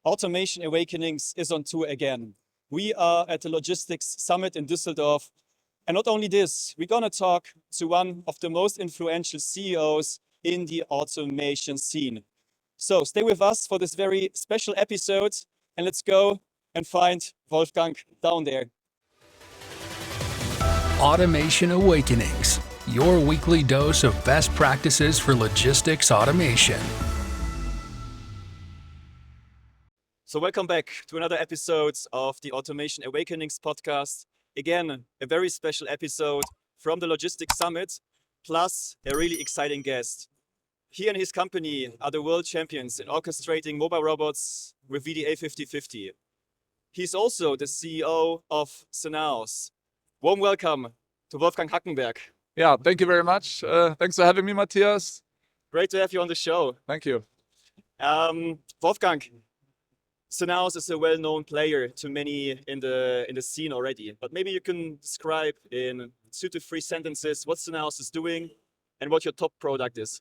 Automation Awakenings is on tour again. We are at the Logistics Summit in Düsseldorf. And not only this, we're going to talk to one of the most influential CEOs in the automation scene. So stay with us for this very special episode and let's go and find Wolfgang down there. Automation Awakenings, your weekly dose of best practices for logistics automation. So welcome back to another episode of the Automation Awakenings podcast. Again, a very special episode from the Logistics Summit, plus a really exciting guest. He and his company are the world champions in orchestrating mobile robots with VDA5050. He's also the CEO of Synaos. Warm welcome to Wolfgang Hackenberg. Yeah, thank you very much. Thanks for having me, Matthias. Great to have you on the show. Thank you. Wolfgang, Synaos is a well-known player to many in the scene already, but maybe you can describe in 2 to 3 sentences what Synaos is doing and what your top product is.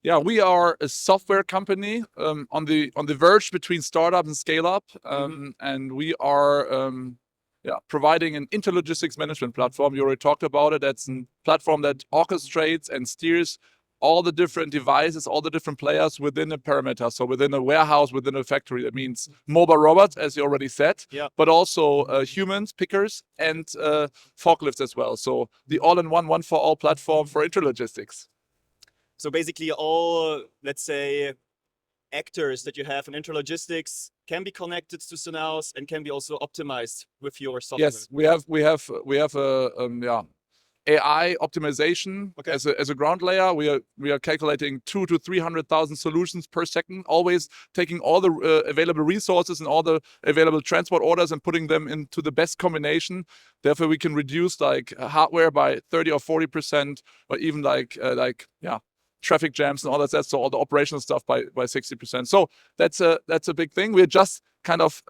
Yeah, we are a software company on the verge between startup and scale up, and we are providing an interlogistics management platform. You already talked about it. That's a platform that orchestrates and steers all the different devices, all the different players within a parameter. So within a warehouse, within a factory, that means mobile robots, as you already said, but also humans, pickers, and forklifts as well. So the all-in-one, one-for-all platform for interlogistics. So basically all, let's say, actors that you have in interlogistics can be connected to Synaos and can be also optimized with your software. Yes, we have a AI optimization as a ground layer. We are calculating 200,000 to 300,000 solutions per second, always taking all the available resources and all the available transport orders and putting them into the best combination. Therefore, we can reduce hardware by 30 or 40%, or even traffic jams and all that. So all the operational stuff by 60%. So that's a big thing. We're just kind of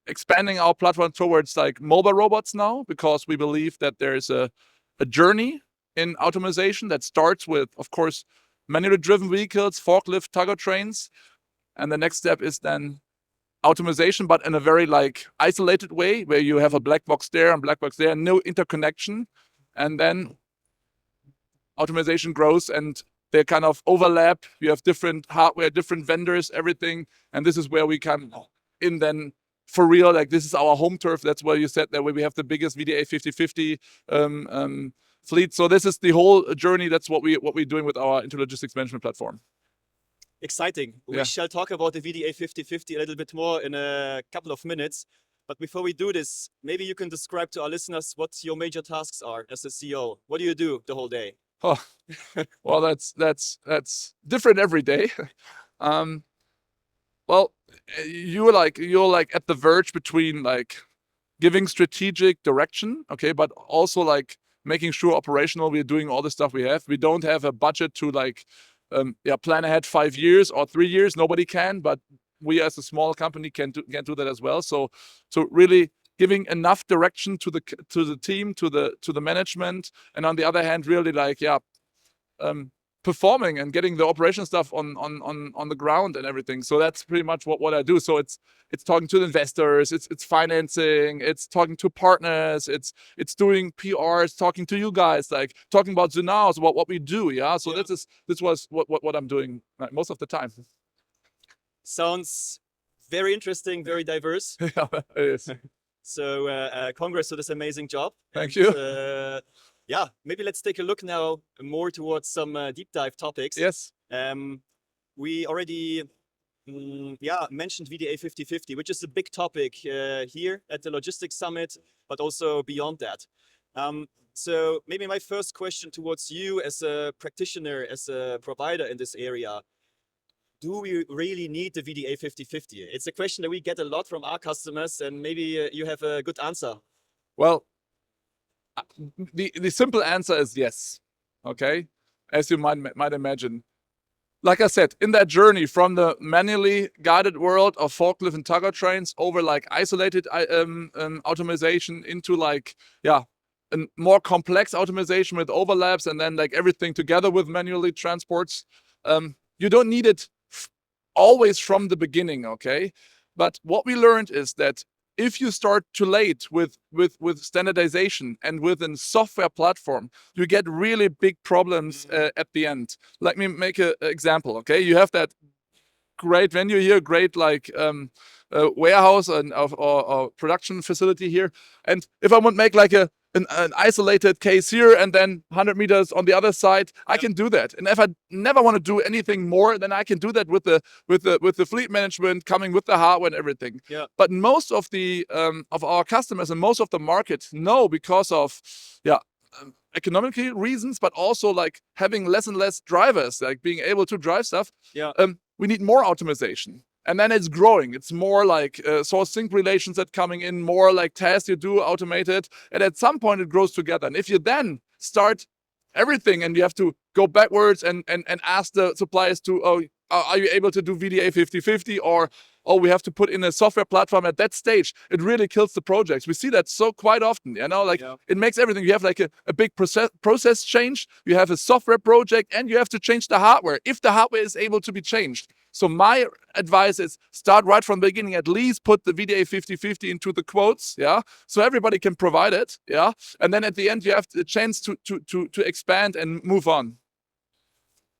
expanding our platform towards mobile robots now, because we believe that there is a journey in automation that starts with, of course, manually driven vehicles, forklift, tugger trains. And the next step is then automation, but in a very isolated way, where you have a black box there and black box there, no interconnection. And then automation grows and they kind of overlap. You have different hardware, different vendors, everything. And this is where we come in then for real. This is our home turf. That's where you said that we have the biggest VDA5050 fleet. So this is the whole journey. That's what we're doing with our interlogistics management platform. Exciting. We shall talk about the VDA5050 a little bit more in a couple of minutes. But before we do this, maybe you can describe to our listeners what your major tasks are as a CEO. What do you do the whole day? Oh, well, that's different every day. Well, you're at the verge between giving strategic direction, okay, but also making sure operational we're doing all the stuff we have. We don't have a budget to plan ahead 5 years or 3 years. Nobody can, but we as a small company can do that as well. So really giving enough direction to the team, to the management, and on the other hand, really performing and getting the operation stuff on the ground and everything. So that's pretty much what I do. So it's talking to the investors, it's financing, it's talking to partners, it's doing PR, it's talking to you guys, talking about Synaos, about what we do. So this was what I'm doing most of the time. Sounds very interesting, very diverse. Yeah, it is. So congrats to this amazing job. Thank you. Maybe let's take a look now more towards some deep dive topics. Yes. We already mentioned VDA5050, which is a big topic here at the Logistics Summit, but also beyond that. So maybe my first question towards you as a practitioner, as a provider in this area, do we really need the VDA5050? It's a question that we get a lot from our customers, and maybe you have a good answer. Well, the simple answer is yes. Okay, as you might imagine. Like I said, in that journey from the manually guided world of forklift and tugger trains over isolated automation into a more complex automation with overlaps, and then everything together with manually transports. You don't need it always from the beginning, okay? But what we learned is that if you start too late with standardization and with a software platform, you get really big problems at the end. Let me make an example, okay? You have that great venue here, great like warehouse and or production facility here. And if I want to make like an isolated case here and then 100 meters on the other side, I can do that. And if I never want to do anything more, then I can do that with the fleet management coming with the hardware and everything. Yeah. But most of the of our customers and most of the market know, because of economically reasons, but also like having less and less drivers, like being able to drive stuff. Yeah. We need more automation. And then it's growing. It's more like source sync relations that coming in, more like tasks you do automated. And at some point it grows together. And if you then start everything and you have to go backwards and ask the suppliers to, oh, are you able to do VDA5050, or oh, we have to put in a software platform at that stage, it really kills the projects. We see that so quite often, you know, like it makes everything. You have like a big process change, you have a software project, and you have to change the hardware if the hardware is able to be changed. So my advice is start right from the beginning, at least put the VDA5050 into the quotes, so everybody can provide it, and then at the end you have the chance to expand and move on.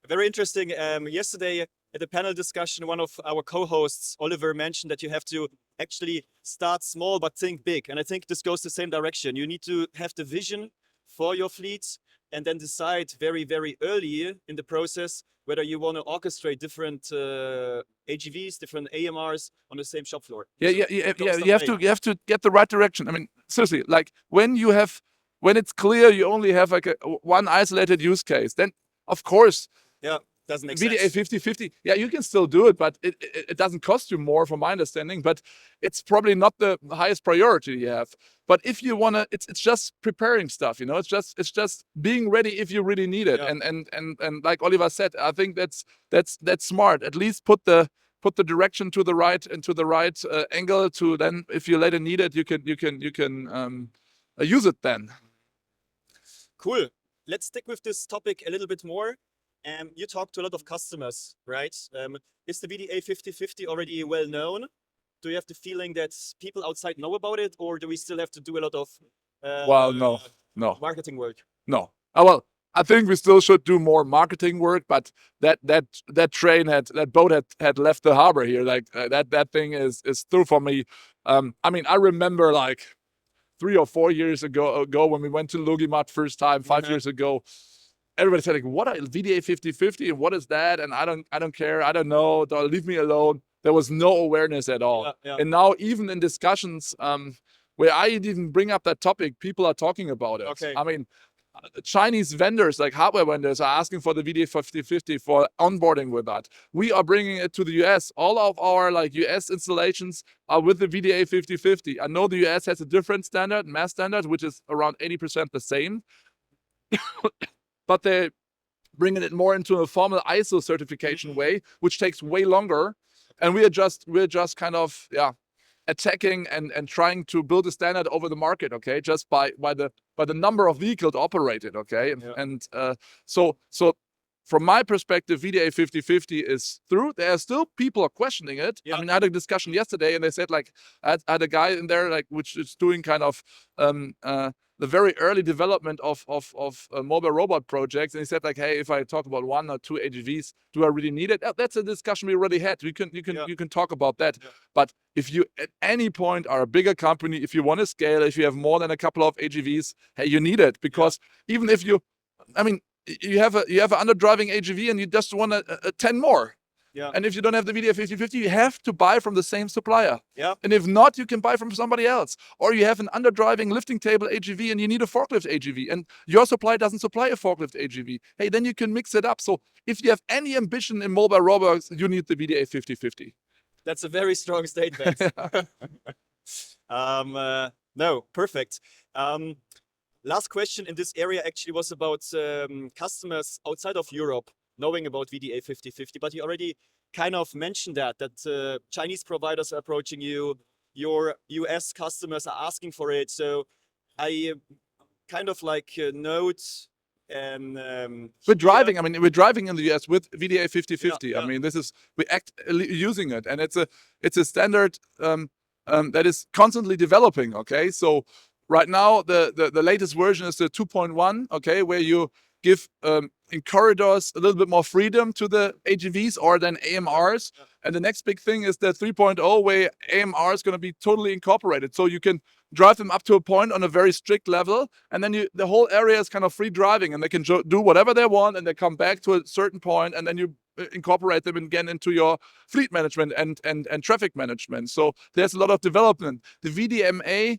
Very interesting. Yesterday at the panel discussion, one of our co-hosts, Oliver, mentioned that you have to actually start small but think big. And I think this goes the same direction. You need to have the vision for your fleet and then decide very, very early in the process whether you want to orchestrate different AGVs, different AMRs on the same shop floor. You have to get the right direction. I mean, seriously, like when it's clear you only have like one isolated use case, then of course, doesn't make sense. VDA5050, you can still do it, but it doesn't cost you more, from my understanding. But it's probably not the highest priority you have. But if you wanna, it's just preparing stuff, you know. It's just being ready if you really need it. And like Oliver said, I think that's smart. At least put the direction to the right and to the right angle. To then, if you later need it, you can use it then. Cool. Let's stick with this topic a little bit more. You talk to a lot of customers, right? Is the VDA5050 already well known? Do you have the feeling that people outside know about it, or do we still have to do a lot of no marketing work? No. Well, I think we still should do more marketing work, but that boat had left the harbor here. Like that thing is through for me. I mean, I remember like 3 or 4 years ago when we went to Logimat first time, 5 years ago. Everybody said like, "What are VDA5050 and what is that?" And I don't care. I don't know. Don't leave me alone. There was no awareness at all. And now even in discussions where I even bring up that topic, people are talking about it. Okay. I mean, Chinese vendors, like hardware vendors, are asking for the VDA5050 for onboarding with that. We are bringing it to the US. All of our like US installations are with the VDA5050. I know the US has a different standard, mass standard, which is around 80% the same. But they're bringing it more into a formal ISO certification way, which takes way longer. And we're just kind of attacking and trying to build a standard over the market, okay, just by the number of vehicles operated, okay. And so from my perspective, VDA5050 is through. There are still people are questioning it. I mean, I had a discussion yesterday, and they said like I had a guy in there like which is doing kind of the very early development of mobile robot projects, and he said like, hey, if I talk about 1 or 2 AGVs, do I really need it? That's a discussion we already had. You can talk about that. But if you at any point are a bigger company, if you want to scale, if you have more than a couple of AGVs, hey, you need it, because even if you, I mean, you have an underdriving AGV and you just want a 10 more. And if you don't have the VDA5050, you have to buy from the same supplier. And if not, you can buy from somebody else. Or you have an underdriving lifting table AGV and you need a forklift AGV, and your supplier doesn't supply a forklift AGV. Hey, then you can mix it up. So if you have any ambition in mobile robots, you need the VDA5050. That's a very strong statement. No, perfect. Last question in this area actually was about customers outside of Europe knowing about VDA5050, but you already kind of mentioned that Chinese providers are approaching you, your US customers are asking for it. So I kind of like note And we're driving. I mean, we're driving in the US with VDA5050. Yeah. I mean, we act using it, and it's a standard that is constantly developing. Okay, so right now the latest version is the 2.1. Okay, where you give in corridors a little bit more freedom to the AGVs or then AMRs. Yeah. And the next big thing is the 3.0, where AMR is going to be totally incorporated. So you can drive them up to a point on a very strict level, and then the whole area is kind of free driving, and they can do whatever they want, and they come back to a certain point, and then you incorporate them again into your fleet management and traffic management. So there's a lot of development. The VDMA,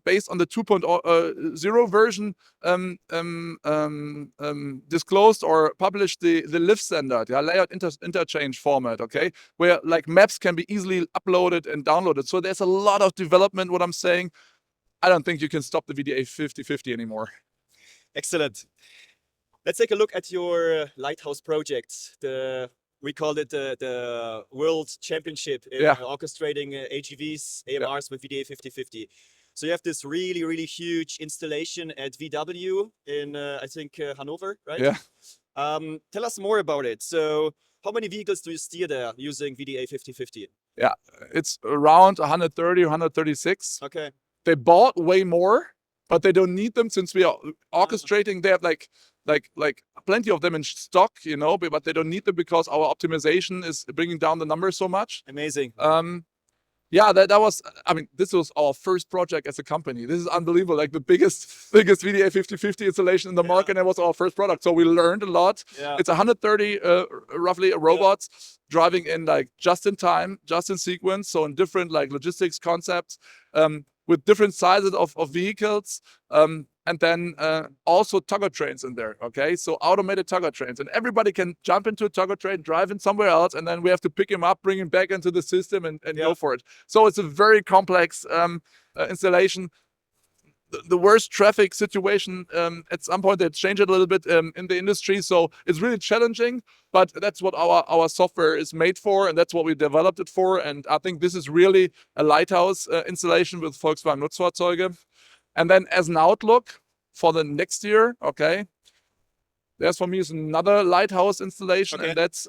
based on the 2.0 version, disclosed or published the LIF standard, layout interchange format, okay, where like maps can be easily uploaded and downloaded. So there's a lot of development. What I'm saying, I don't think you can stop the VDA5050 anymore. Excellent. Let's take a look at your lighthouse project. We called it the World Championship in orchestrating AGVs, AMRs with VDA5050. So you have this really, really huge installation at VW in, I think, Hannover, right? Yeah. Tell us more about it. So how many vehicles do you steer there using VDA5050? Yeah, it's around 130, 136. Okay. They bought way more, but they don't need them since we are orchestrating. They have like plenty of them in stock, you know, but they don't need them because our optimization is bringing down the numbers so much. Amazing. Yeah, that was, I mean, this was our first project as a company. This is unbelievable, like the biggest VDA5050 installation in the market, and it was our first product. So we learned a lot. Yeah. It's 130 roughly robots driving in like just in time, just in sequence. So in different like logistics concepts, with different sizes of vehicles. And then also tugger trains in there, okay? So automated tugger trains. And everybody can jump into a tugger train, drive in somewhere else, and then we have to pick him up, bring him back into the system and go for it. So it's a very complex installation. The worst traffic situation, at some point they changed it a little bit in the industry. So it's really challenging, but that's what our software is made for, and that's what we developed it for. And I think this is really a lighthouse installation with Volkswagen Nutzfahrzeuge. And then as an outlook for the next year, okay, there's for me is another lighthouse installation, and that's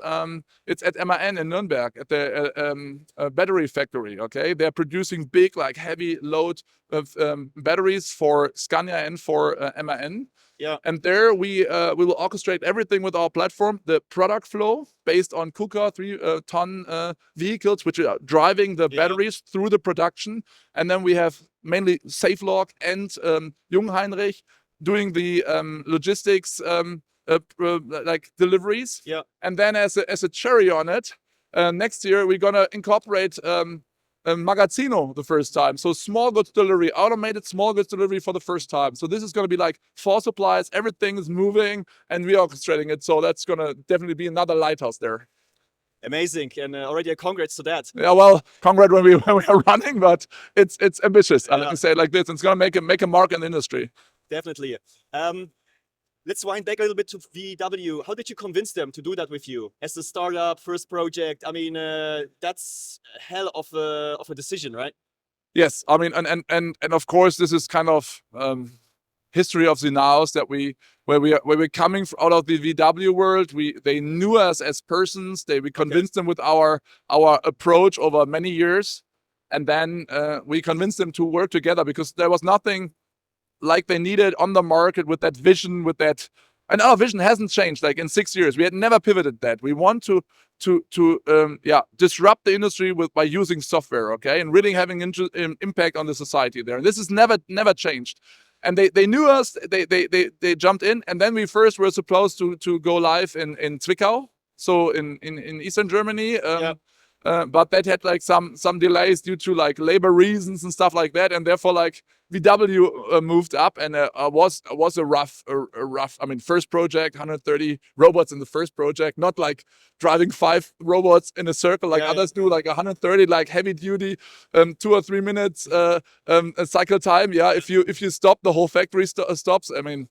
it's at MAN in Nuremberg at the battery factory. Okay, they're producing big, like heavy load of batteries for Scania and for MAN. Yeah, and there we will orchestrate everything with our platform, the product flow based on KUKA 3-ton vehicles, which are driving the batteries through the production, and then we have mainly SafeLog and Jungheinrich doing the logistics like deliveries. Yeah. And then as a cherry on it, next year we're gonna incorporate Magazzino the first time. So small goods delivery, automated small goods delivery for the first time. So this is gonna be like 4 supplies, everything is moving, and we're orchestrating it. So that's gonna definitely be another lighthouse there. Amazing, and already a congrats to that. Yeah, well, congrats when we are running, but it's ambitious. Let me say it like this. It's gonna make a mark in the industry. Definitely. Let's wind back a little bit to VW. How did you convince them to do that with you as a startup, first project? I mean, that's a hell of a decision, right? Yes, I mean, and of course, this is kind of history of Synaos that where we're coming out of the VW world. They knew us as persons. We convinced them with our approach over many years, and then we convinced them to work together because there was nothing like they needed on the market with that vision, and our vision hasn't changed like in 6 years. We had never pivoted that. We want to disrupt the industry by using software, okay, and really having impact on the society there. And this has never changed. And they knew us. They jumped in, and then we first were supposed to go live in Zwickau, so in Eastern Germany. But that had like some delays due to like labor reasons and stuff like that, and therefore like VW moved up, and was a rough. I mean, first project, 130 robots in the first project, not like driving 5 robots in a circle like others do, like 130, like heavy duty, 2 or 3 minutes cycle time. Yeah, if you stop, the whole factory stops. I mean,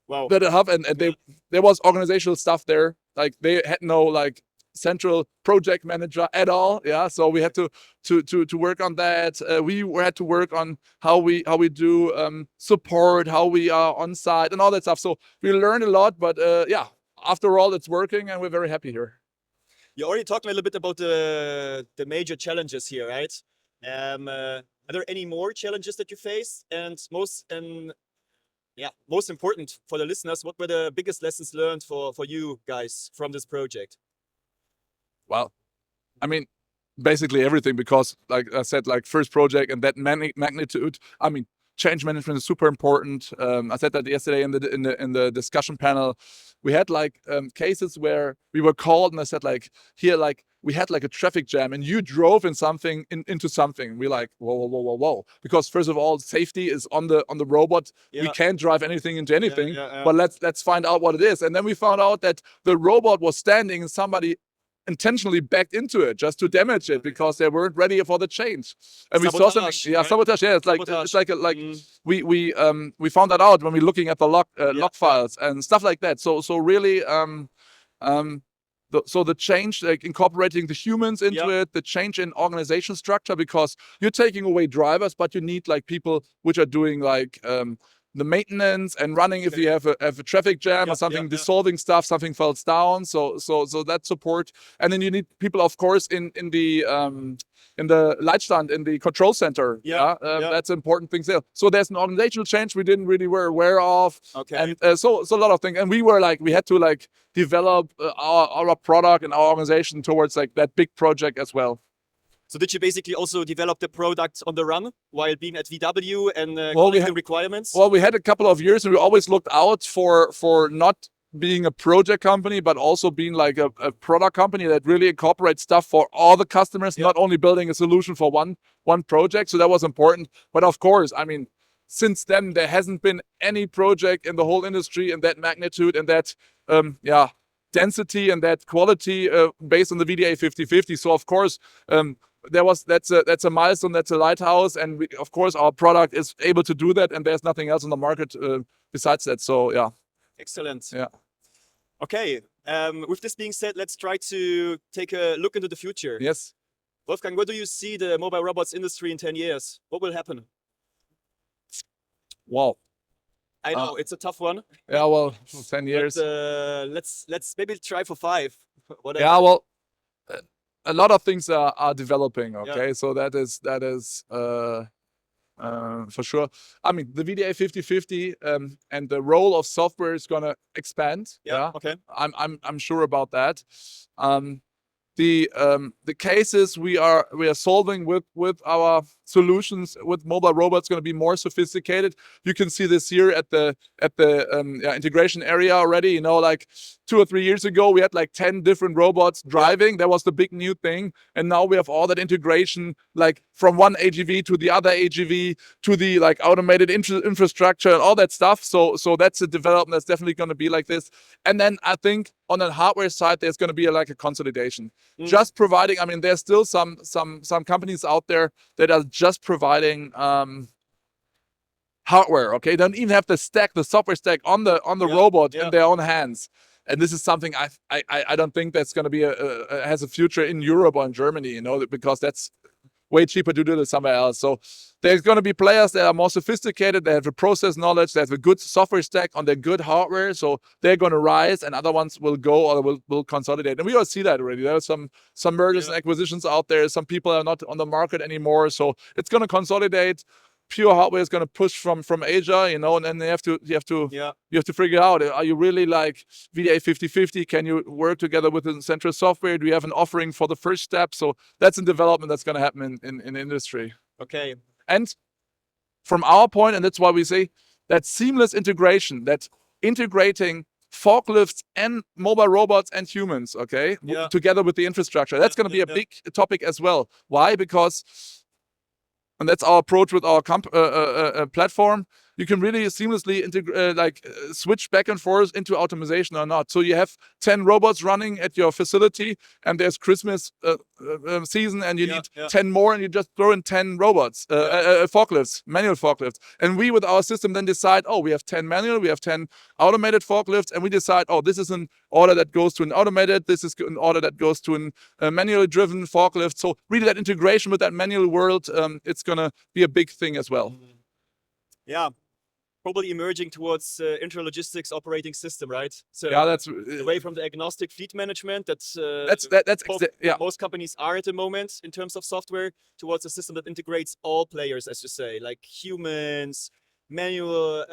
wow. And there was organizational stuff there. Like they had no like central project manager at all. Yeah, so we had to work on that. We had to work on how we do support, how we are on site, and all that stuff. So we learned a lot, but yeah, after all, it's working, and we're very happy here. You already talked a little bit about the major challenges here, right? Are there any more challenges that you face? And most important for the listeners, what were the biggest lessons learned for you guys from this project? Well, I mean, basically everything, because like I said, like first project and that magnitude. I mean, change management is super important. I said that yesterday in the discussion panel. We had like cases where we were called and I said like, here, like we had like a traffic jam and you drove into something. We're like, whoa. Because first of all, safety is on the robot. Yeah. We can't drive anything into anything, Yeah. but let's find out what it is. And then we found out that the robot was standing and somebody intentionally backed into it just to damage it because they weren't ready for the change. And we saw something. Yeah, right? Sabotage. Yeah, it's like we found that out when we're looking at the log files and stuff like that. So really so the change, like incorporating the humans into it, the change in organization structure, because you're taking away drivers, but you need like people which are doing like the maintenance and running if you have a traffic jam or something, dissolving stuff, something falls down. So that support, and then you need people, of course, in the Leitstand, in the control center. That's important things there. So there's an organizational change we didn't really were aware of. Okay. And so a lot of things, and we had to like develop our product and our organization towards like that big project as well. So did you basically also develop the product on the run while being at VW and collecting requirements? Well, we had a couple of years and we always looked out for not being a project company, but also being like a product company that really incorporates stuff for all the customers, not only building a solution for one project. So that was important. But of course, I mean, since then, there hasn't been any project in the whole industry in that magnitude and that, density and that quality based on the VDA5050. So of course, that's a milestone, that's a lighthouse, and of course our product is able to do that, and there's nothing else on the market besides that. So yeah. Excellent. Yeah. Okay. With this being said, let's try to take a look into the future. Yes. Wolfgang, where do you see the mobile robots industry in 10 years? What will happen? Wow. I know it's a tough one. Yeah, well, 10 years. But, let's maybe try for 5. Well, a lot of things are developing. Okay, so that is for sure. I mean, the VDA5050 and the role of software is gonna expand. Yeah. Okay. I'm sure about that. The cases we are solving with our solutions with mobile robots going to be more sophisticated. You can see this here at the integration area already. You know, like 2 or 3 years ago, we had like 10 different robots driving. That was the big new thing. And now we have all that integration, like from one AGV to the other AGV to the like automated infrastructure and all that stuff. So that's a development that's definitely going to be like this. And then I think on the hardware side, there's going to be like a consolidation. Just providing, I mean, there's still some companies out there that are just providing hardware. Okay, don't even have the software stack on the robot in their own hands. And this is something I don't think that's going to be has a future in Europe or in Germany. You know, because that's way cheaper to do it somewhere else. So there's going to be players that are more sophisticated. They have the process knowledge. They have a good software stack on their good hardware. So they're going to rise, and other ones will go or will consolidate. And we all see that already. There are some mergers and acquisitions out there. Some people are not on the market anymore. So it's going to consolidate. Pure hardware is going to push from Asia, you know, and then you have to figure out, are you really like VDA5050? Can you work together with the central software? Do you have an offering for the first step? So that's a development that's going to happen in industry. Okay. And from our point, and that's why we say that seamless integration, that integrating forklifts and mobile robots and humans, okay, together with the infrastructure, that's going to be a big topic as well. Why? Because, and that's our approach with our platform. you can really seamlessly switch back and forth into automation or not. So you have 10 robots running at your facility, and there's Christmas season, and you need 10 more, and you just throw in 10 robots, forklifts, manual forklifts. And we, with our system, then decide, we have 10 manual, we have 10 automated forklifts, and we decide, this is an order that goes to an automated, this is an order that goes to a manually driven forklift. So really that integration with that manual world, it's going to be a big thing as well. Yeah, probably emerging towards intralogistics operating system, right? So that's away from the agnostic fleet management that's most companies are at the moment in terms of software, towards a system that integrates all players, as you say, like humans, manual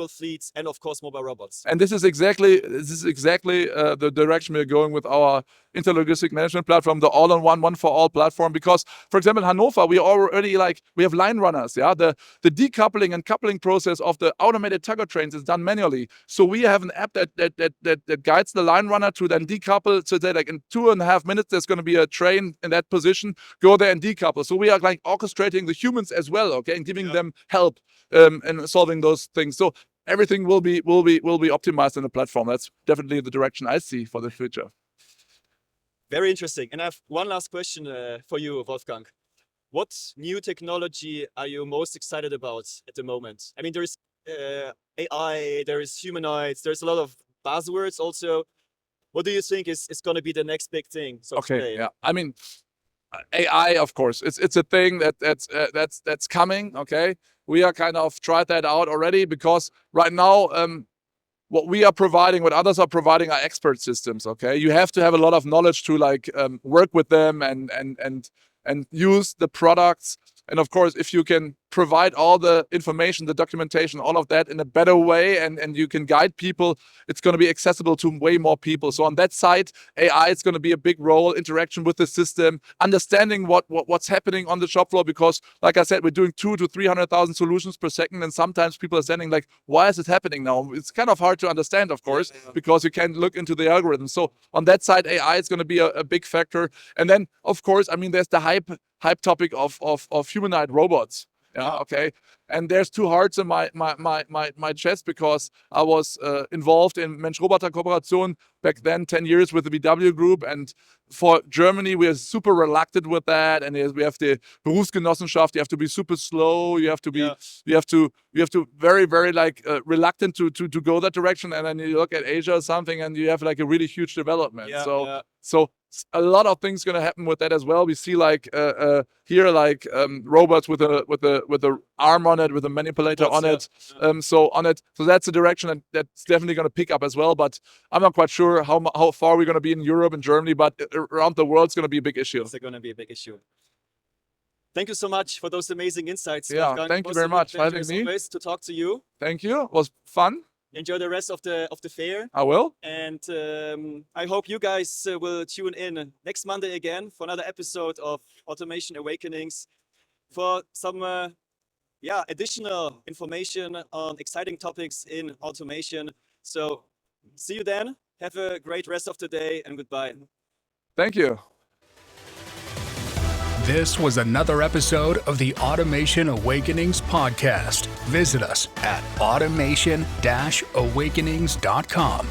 fleets, and of course mobile robots. And this is exactly the direction we're going with our interlogistic management platform, the all-in-one, one-for-all platform. Because, for example, in Hannover, we already we have line runners. Yeah, the decoupling and coupling process of the automated tugger trains is done manually. So we have an app that guides the line runner to then decouple. So that in 2.5 minutes, there's going to be a train in that position. Go there and decouple. So we are orchestrating the humans as well, okay, and giving them help. And solving those things. So everything will be optimized in the platform. That's definitely the direction I see for the future. Very interesting. And I have one last question for you, Wolfgang. What new technology are you most excited about at the moment? I mean, there is AI, there is humanoids, there's a lot of buzzwords also. What do you think is going to be the next big thing? Yeah. I mean, AI, of course, it's a thing that's coming. Okay, we are kind of tried that out already, because right now what we are providing, what others are providing, are expert systems. Okay, you have to have a lot of knowledge to work with them and use the products. And of course, if you can provide all the information, the documentation, all of that in a better way, and you can guide people, it's going to be accessible to way more people. So on that side, AI is going to be a big role, interaction with the system, understanding what's happening on the shop floor, because like I said, we're doing 200,000 to 300,000 solutions per second, and sometimes people are standing like, why is it happening now? It's kind of hard to understand, of course, because you can't look into the algorithm. So on that side, AI is going to be a big factor. And then, of course, I mean, there's the hype topic of humanoid robots. Yeah, okay. And there's two hearts in my chest, because I was involved in Mensch-Roboter Kooperation back then, 10 years with the VW group. And for Germany, we are super reluctant with that. And we have the Berufsgenossenschaft. You have to be super slow. You have to be, you have to very, very reluctant to go that direction. And then you look at Asia or something, and you have a really huge development. So a lot of things going to happen with that as well. We see here robots with a arm on it, with a manipulator on it. So that's a direction that's definitely going to pick up as well. But I'm not quite sure how far we're going to be in Europe and Germany, but around the world, it's going to be a big issue. It's going to be a big issue. Thank you so much for those amazing insights. Yeah, Wolfgang. thank you very much for having me. Always to talk to you. Thank you. It was fun. Enjoy the rest of the fair. I will. And I hope you guys will tune in next Monday again for another episode of Automation Awakenings, for some additional information on exciting topics in automation. So see you then. Have a great rest of the day, and goodbye. Thank you. This was another episode of the Automation Awakenings podcast. Visit us at automation-awakenings.com.